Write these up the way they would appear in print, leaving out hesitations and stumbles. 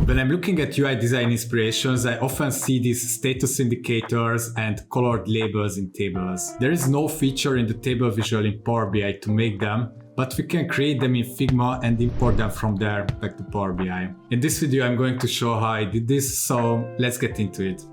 When I'm looking at UI design inspirations, I often see these status indicators and colored labels in tables. There is no feature in the table visual in Power BI to make them, but we can create them in Figma and import them from there back to Power BI. In this video, I'm going to show how I did this, so let's get into it.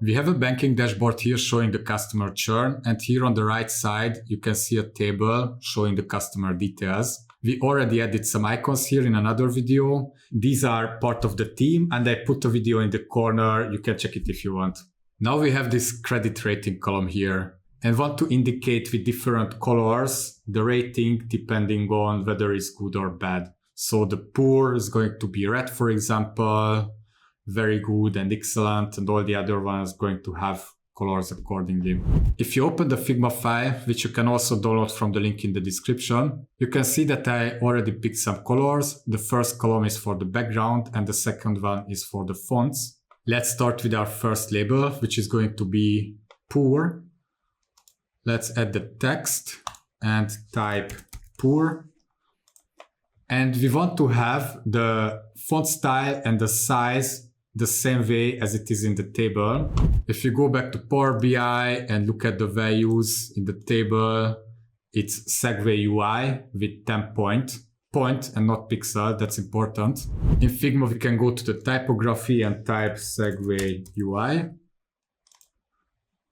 We have a banking dashboard here showing the customer churn, and here on the right side, you can see a table showing the customer details. We already added some icons here in another video. These are part of the team, and I put a video in the corner. You can check it if you want. Now we have this credit rating column here and want to indicate with different colors the rating depending on whether it's good or bad. So the poor is going to be red, for example, very good and excellent, and all the other ones going to have colors accordingly. If you open the Figma file, which you can also download from the link in the description, you can see that I already picked some colors. The first column is for the background and the second one is for the fonts. Let's start with our first label, which is going to be poor. Let's add the text and type poor. And we want to have the font style and the size the same way as it is in the table. If you go back to Power BI and look at the values in the table, it's Segway UI with 10 point and not pixel. That's important. In Figma, we can go to the typography and type Segway UI.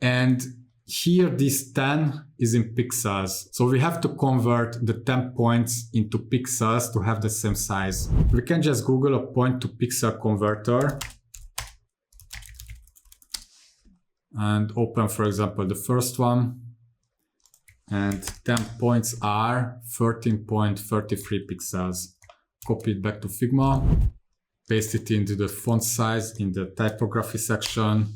And here this 10 is in pixels. So we have to convert the 10 points into pixels to have the same size. We can just Google a point to pixel converter and open, for example, the first one. And 10 points are 13.33 pixels. Copy it back to Figma, paste it into the font size in the typography section,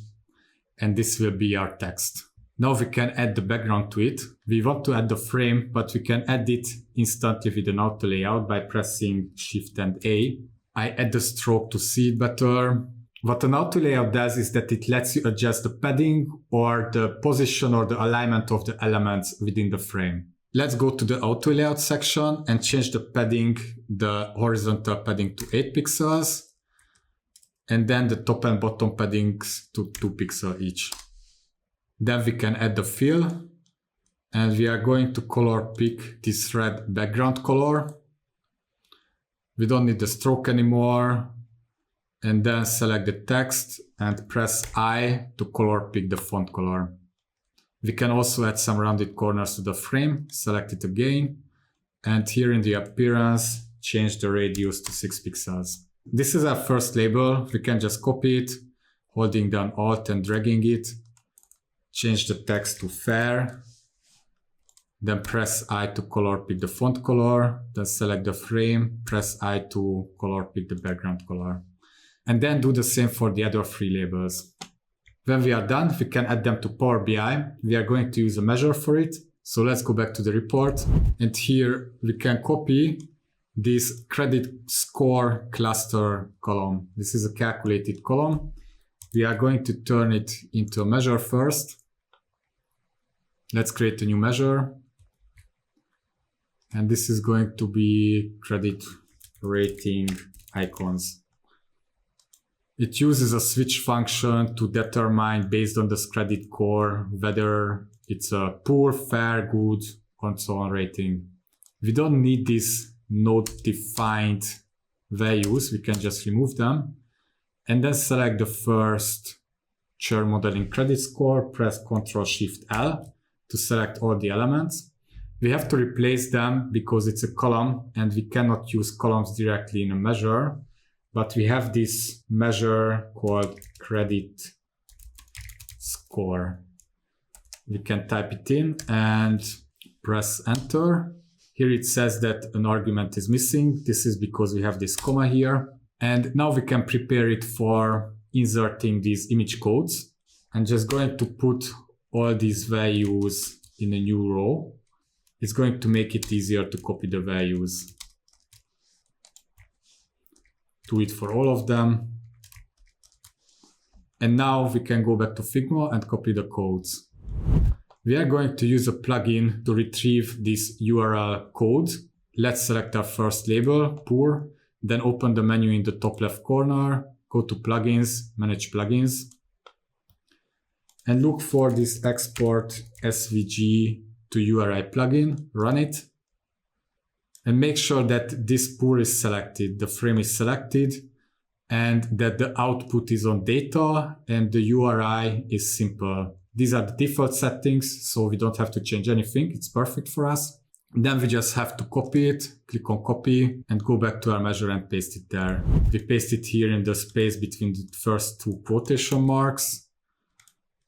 and this will be our text. Now we can add the background to it. We want to add the frame, but we can add it instantly with an auto layout by pressing Shift and A. I add the stroke to see it better. What an auto layout does is that it lets you adjust the padding or the position or the alignment of the elements within the frame. Let's go to the auto layout section and change the padding, the horizontal padding to 8 pixels, and then the top and bottom paddings to 2 pixels each. Then we can add the fill, and we are going to color pick this red background color. We don't need the stroke anymore. And then select the text and press I to color pick the font color. We can also add some rounded corners to the frame, select it again. And here in the appearance, change the radius to 6 pixels. This is our first label. We can just copy it, holding down Alt and dragging it. Change the text to fair, then press I to color pick the font color, then select the frame, press I to color pick the background color. And then do the same for the other 3 labels. When we are done, we can add them to Power BI. We are going to use a measure for it. So let's go back to the report. And here we can copy this credit score cluster column. This is a calculated column. We are going to turn it into a measure first. Let's create a new measure. And this is going to be credit rating icons. It uses a switch function to determine, based on this credit score, whether it's a poor, fair, good, and so on rating. We don't need these node-defined values. We can just remove them. And then select the first churn modeling credit score, press Ctrl-Shift-L to select all the elements. We have to replace them because it's a column and we cannot use columns directly in a measure, but we have this measure called credit score. We can type it in and press enter. Here it says that an argument is missing. This is because we have this comma here. And now we can prepare it for inserting these image codes. I'm just going to put all these values in a new row. It's going to make it easier to copy the values. Do it for all of them. And now we can go back to Figma and copy the codes. We are going to use a plugin to retrieve this URL code. Let's select our first label, poor. Then open the menu in the top left corner, go to plugins, manage plugins, and look for this export SVG to URI plugin, run it, and make sure that this pour is selected, the frame is selected, and that the output is on data and the URI is simple. These are the default settings, so we don't have to change anything. It's perfect for us. Then we just have to copy it, click on copy, and go back to our measure and paste it there. We paste it here in the space between the first two quotation marks.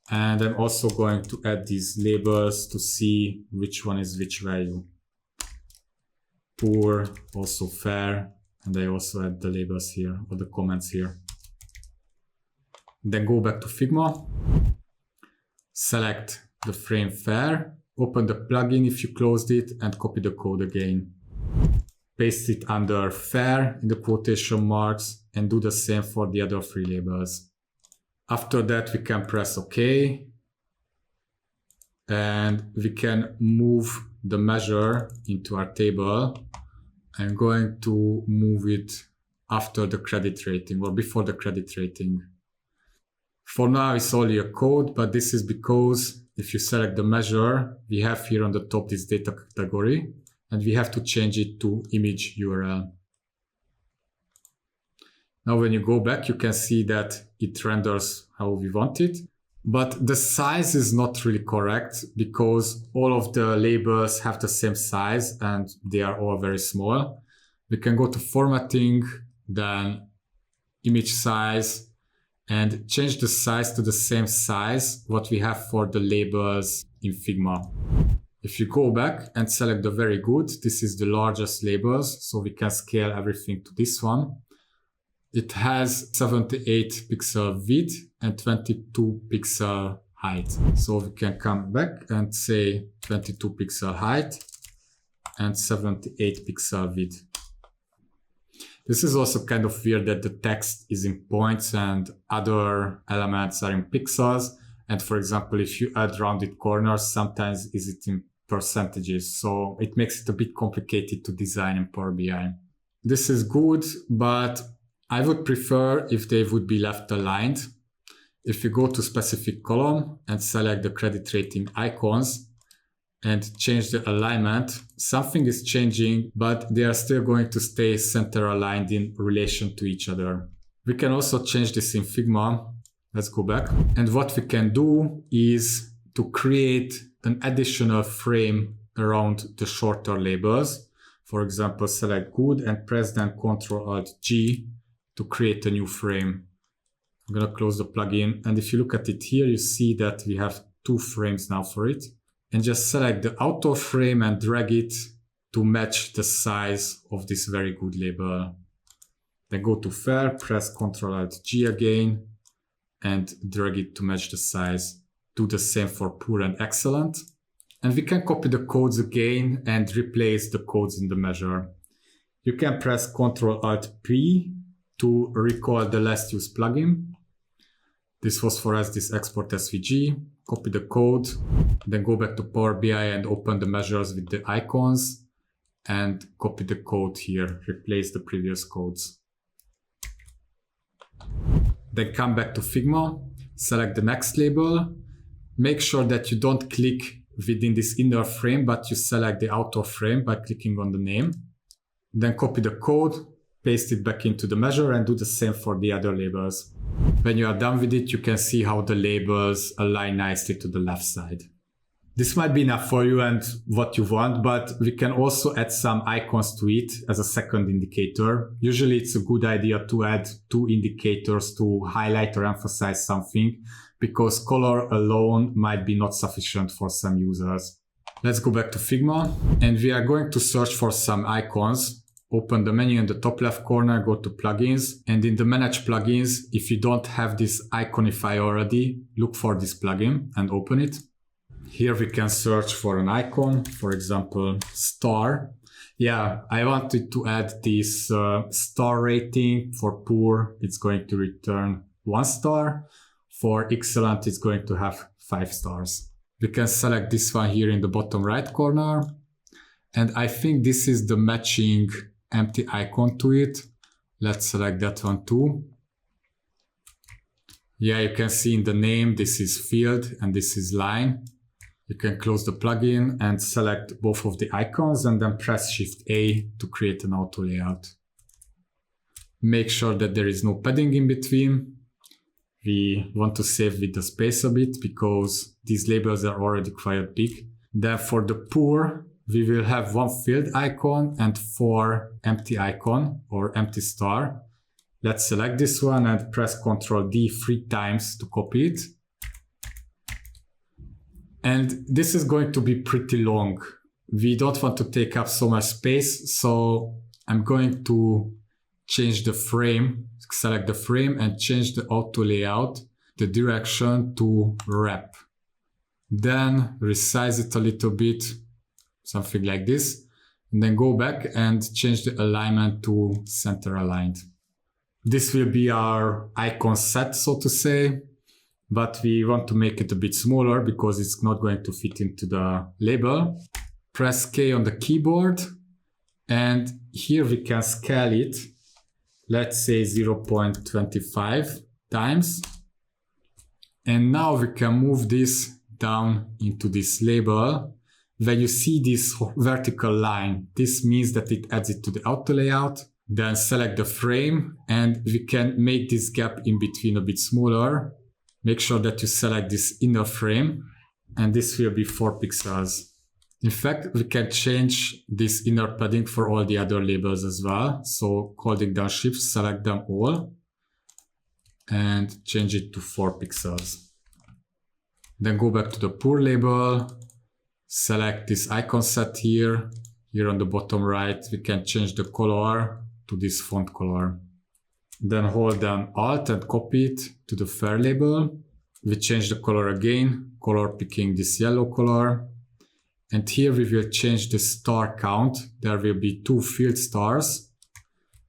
And I'm also going to add these labels to see which one is which value. Poor, also fair, and I also add the labels here, or the comments here. Then go back to Figma, select the frame fair, open the plugin if you closed it, and copy the code again. Paste it under fair in the quotation marks, and do the same for the other three labels. After that, we can press OK, and we can move the measure into our table. I'm going to move it after the credit rating or before the credit rating. For now, it's only a code, but this is because if you select the measure, we have here on the top this data category, and we have to change it to image URL. Now, when you go back, you can see that it renders how we want it, but the size is not really correct because all of the labels have the same size and they are all very small. We can go to formatting, then image size, and change the size to the same size what we have for the labels in Figma. If you go back and select the very good, this is the largest labels, so we can scale everything to this one. It has 78 pixel width and 22 pixel height. So we can come back and say 22 pixel height and 78 pixel width. This is also kind of weird that the text is in points and other elements are in pixels. And for example, if you add rounded corners, sometimes is it in percentages. So it makes it a bit complicated to design in Power BI. This is good, but I would prefer if they would be left aligned. If you go to specific column and select the credit rating icons and change the alignment, something is changing, but they are still going to stay center aligned in relation to each other. We can also change this in Figma. Let's go back. And what we can do is to create an additional frame around the shorter labels. For example, select good and press then Ctrl-Alt-G to create a new frame. I'm going to close the plugin. And if you look at it here, you see that we have two frames now for it. And just select the outer frame and drag it to match the size of this very good label. Then go to fair, press Ctrl-Alt-G again, and drag it to match the size. Do the same for poor and excellent. And we can copy the codes again and replace the codes in the measure. You can press Ctrl-Alt-P to recall the last used plugin. This was for us this export SVG. Copy the code, then go back to Power BI and open the measures with the icons and copy the code here, replace the previous codes. Then come back to Figma, select the next label, make sure that you don't click within this inner frame, but you select the outer frame by clicking on the name. Then copy the code, paste it back into the measure and do the same for the other labels. When you are done with it, you can see how the labels align nicely to the left side. This might be enough for you and what you want, but we can also add some icons to it as a second indicator. Usually it's a good idea to add two indicators to highlight or emphasize something, because color alone might be not sufficient for some users. Let's go back to Figma and we are going to search for some icons. Open the menu in the top left corner, go to plugins, and in the manage plugins, if you don't have this iconify already, look for this plugin and open it. Here we can search for an icon, for example, star. Yeah, I wanted to add this star rating. For poor, it's going to return 1 star. For excellent, it's going to have 5 stars. We can select this one here in the bottom right corner. And I think this is the matching empty icon to it. Let's select that one too. Yeah, you can see in the name, this is field and this is line. You can close the plugin and select both of the icons and then press Shift A to create an auto layout. Make sure that there is no padding in between. We want to save with the space a bit because these labels are already quite big. Then for the pour, we will have one filled icon and 4 empty icon or empty star. Let's select this one and press Ctrl D 3 times to copy it. And this is going to be pretty long. We don't want to take up so much space, so I'm going to change the frame, select the frame and change the auto layout, the direction to wrap. Then resize it a little bit, something like this. And then go back and change the alignment to center aligned. This will be our icon set, so to say, but we want to make it a bit smaller because it's not going to fit into the label. Press K on the keyboard and here we can scale it. Let's say 0.25 times. And now we can move this down into this label. When you see this vertical line, this means that it adds it to the auto layout. Then select the frame and we can make this gap in between a bit smaller. Make sure that you select this inner frame and this will be 4 pixels. In fact, we can change this inner padding for all the other labels as well. So holding down Shift, select them all and change it to 4 pixels. Then go back to the pour label, select this icon set here. Here on the bottom right, we can change the color to this font color. Then hold down Alt and copy it to the fair label. We change the color again, color picking this yellow color. And here we will change the star count. There will be 2 field stars.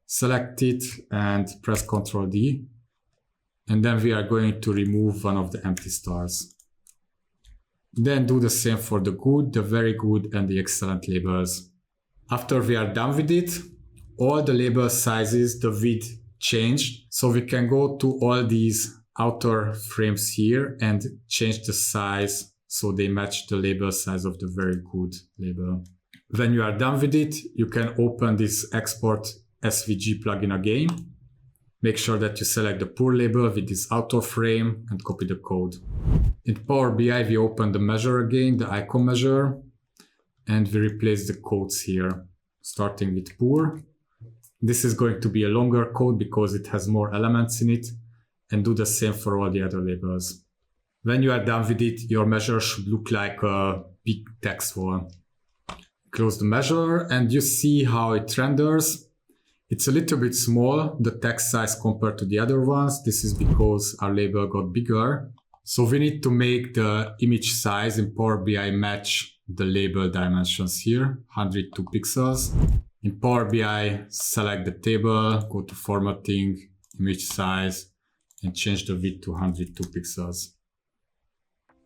Select it and press Ctrl D. And then we are going to remove one of the empty stars. Then do the same for the good, the very good and the excellent labels. After we are done with it, all the label sizes, the width changed. So we can go to all these outer frames here and change the size so they match the label size of the very good label. When you are done with it, you can open this export SVG plugin again. Make sure that you select the pour label with this outer frame and copy the code. In Power BI, we open the measure again, the icon measure, and we replace the codes here, starting with pour. This is going to be a longer code because it has more elements in it, and do the same for all the other labels. When you are done with it, your measure should look like a big text wall. Close the measure and you see how it renders. It's a little bit small, the text size compared to the other ones. This is because our label got bigger. So we need to make the image size in Power BI match the label dimensions here, 102 pixels. In Power BI, select the table, go to formatting, image size, and change the width to 102 pixels.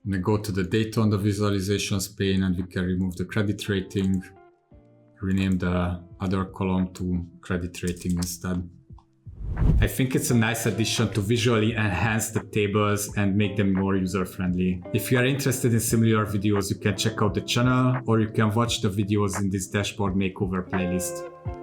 And then go to the data on the visualizations pane and we can remove the credit rating, rename the other column to credit rating instead. I think it's a nice addition to visually enhance the tables and make them more user-friendly. If you are interested in similar videos, you can check out the channel or you can watch the videos in this dashboard makeover playlist.